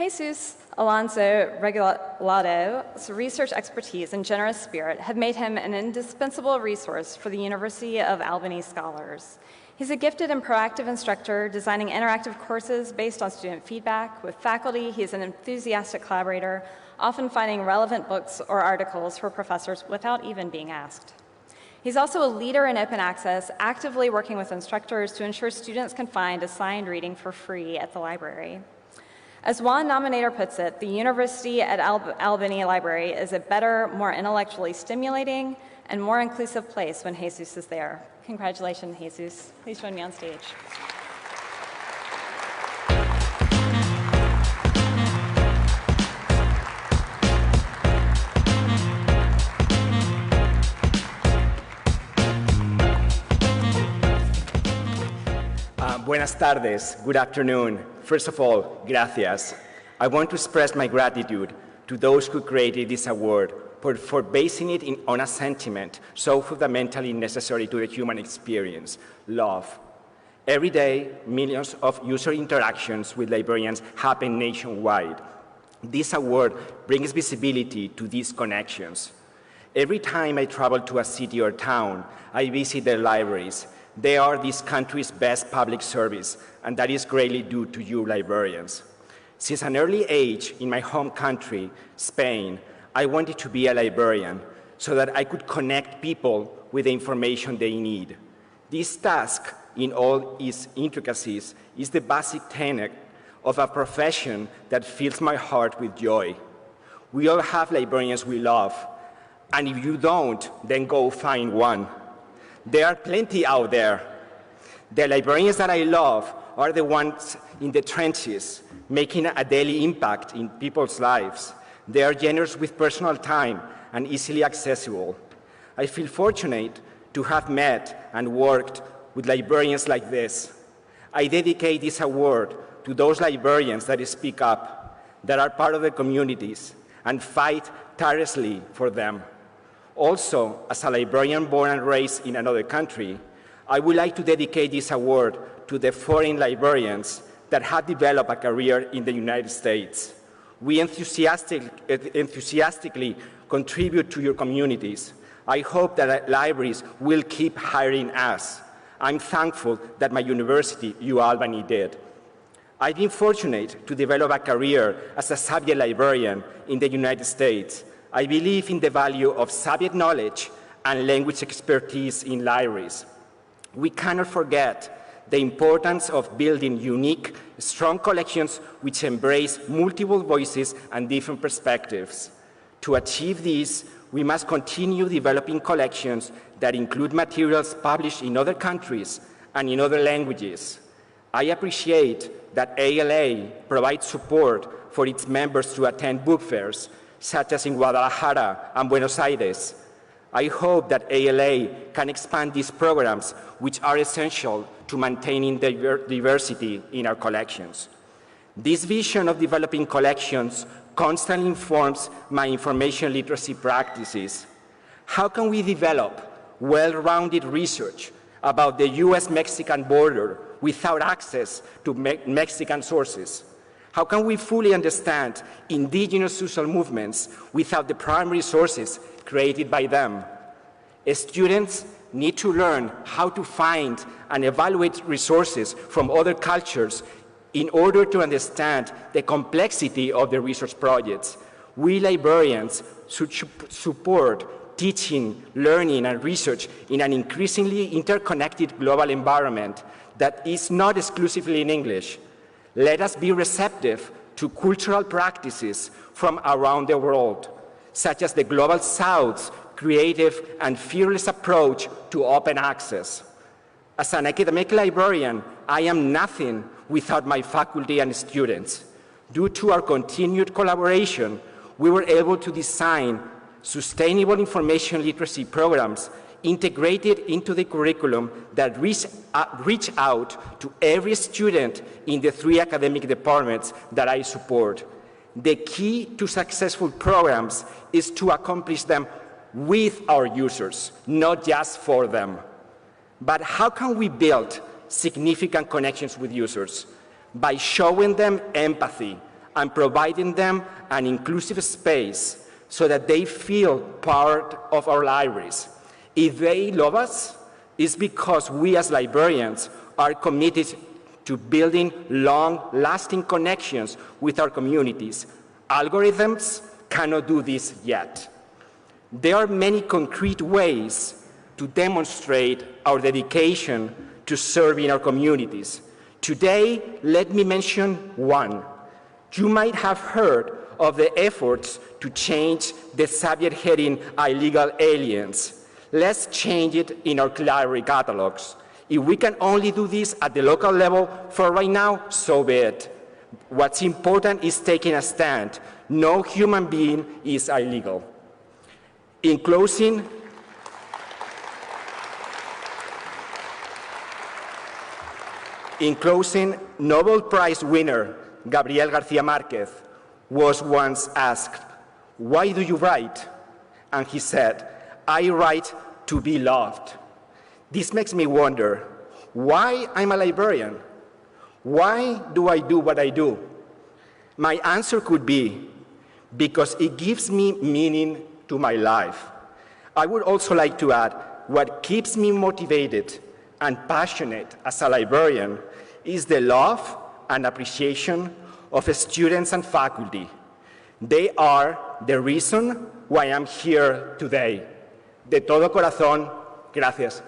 Jesús Alonso-Regalado's research expertise and generous spirit have made him an indispensable resource for the University of Albany scholars. He's a gifted and proactive instructor, designing interactive courses based on student feedback. With faculty, he's an enthusiastic collaborator, often finding relevant books or articles for professors without even being asked. He's also a leader in open access, actively working with instructors to ensure students can find assigned reading for free at the library. As one nominator puts it, the University at Albany Library is a better, more intellectually stimulating, and more inclusive place when Jesus is there. Congratulations, Jesus. Please join me on stage. Buenas tardes, good afternoon. First of all, gracias. I want to express my gratitude to those who created this award for basing it on a sentiment so fundamentally necessary to the human experience, love. Every day, millions of user interactions with librarians happen nationwide. This award brings visibility to these connections. Every time I travel to a city or town, I visit their libraries. They are this country's best public service, and that is greatly due to you librarians. Since an early age in my home country, Spain, I wanted to be a librarian so that I could connect people with the information they need. This task, in all its intricacies, is the basic tenet of a profession that fills my heart with joy. We all have librarians we love, and if you don't, then go find one. There are plenty out there. The librarians that I love are the ones in the trenches, making a daily impact in people's lives. They are generous with personal time and easily accessible. I feel fortunate to have met and worked with librarians like this. I dedicate this award to those librarians that speak up, that are part of the communities, and fight tirelessly for them. Also, as a librarian born and raised in another country, I would like to dedicate this award to the foreign librarians that have developed a career in the United States. We enthusiastically contribute to your communities. I hope that libraries will keep hiring us. I'm thankful that my university, UAlbany, did. I've been fortunate to develop a career as a subject librarian in the United States. I believe in the value of subject knowledge and language expertise in libraries. We cannot forget the importance of building unique, strong collections which embrace multiple voices and different perspectives. To achieve this, we must continue developing collections that include materials published in other countries and in other languages. I appreciate that ALA provides support for its members to attend book fairs, such as in Guadalajara and Buenos Aires. I hope that ALA can expand these programs, which are essential to maintaining diversity in our collections. This vision of developing collections constantly informs my information literacy practices. How can we develop well-rounded research about the US-Mexican border without access to Mexican sources? How can we fully understand indigenous social movements without the primary sources created by them? Students need to learn how to find and evaluate resources from other cultures in order to understand the complexity of the research projects. We librarians should support teaching, learning, and research in an increasingly interconnected global environment that is not exclusively in English. Let us be receptive to cultural practices from around the world, such as the Global South's creative and fearless approach to open access. As an academic librarian, I am nothing without my faculty and students. Due to our continued collaboration, we were able to design sustainable information literacy programs integrated into the curriculum that reach out to every student in the 3 academic departments that I support. The key to successful programs is to accomplish them with our users, not just for them. But how can we build significant connections with users? By showing them empathy, and providing them an inclusive space so that they feel part of our libraries. If they love us, it's because we as librarians are committed to building long-lasting connections with our communities. Algorithms cannot do this yet. There are many concrete ways to demonstrate our dedication to serving our communities. Today, let me mention one. You might have heard of the efforts to change the subject heading illegal aliens. Let's change it in our library catalogs. If we can only do this at the local level for right now, so be it. What's important is taking a stand. No human being is illegal. In closing, Nobel Prize winner Gabriel García Márquez was once asked, "Why do you write?" And he said, "I write to be loved." This makes me wonder, why I'm a librarian? Why do I do what I do? My answer could be, because it gives me meaning to my life. I would also like to add, what keeps me motivated and passionate as a librarian is the love and appreciation of students and faculty. They are the reason why I'm here today. De todo corazón, gracias.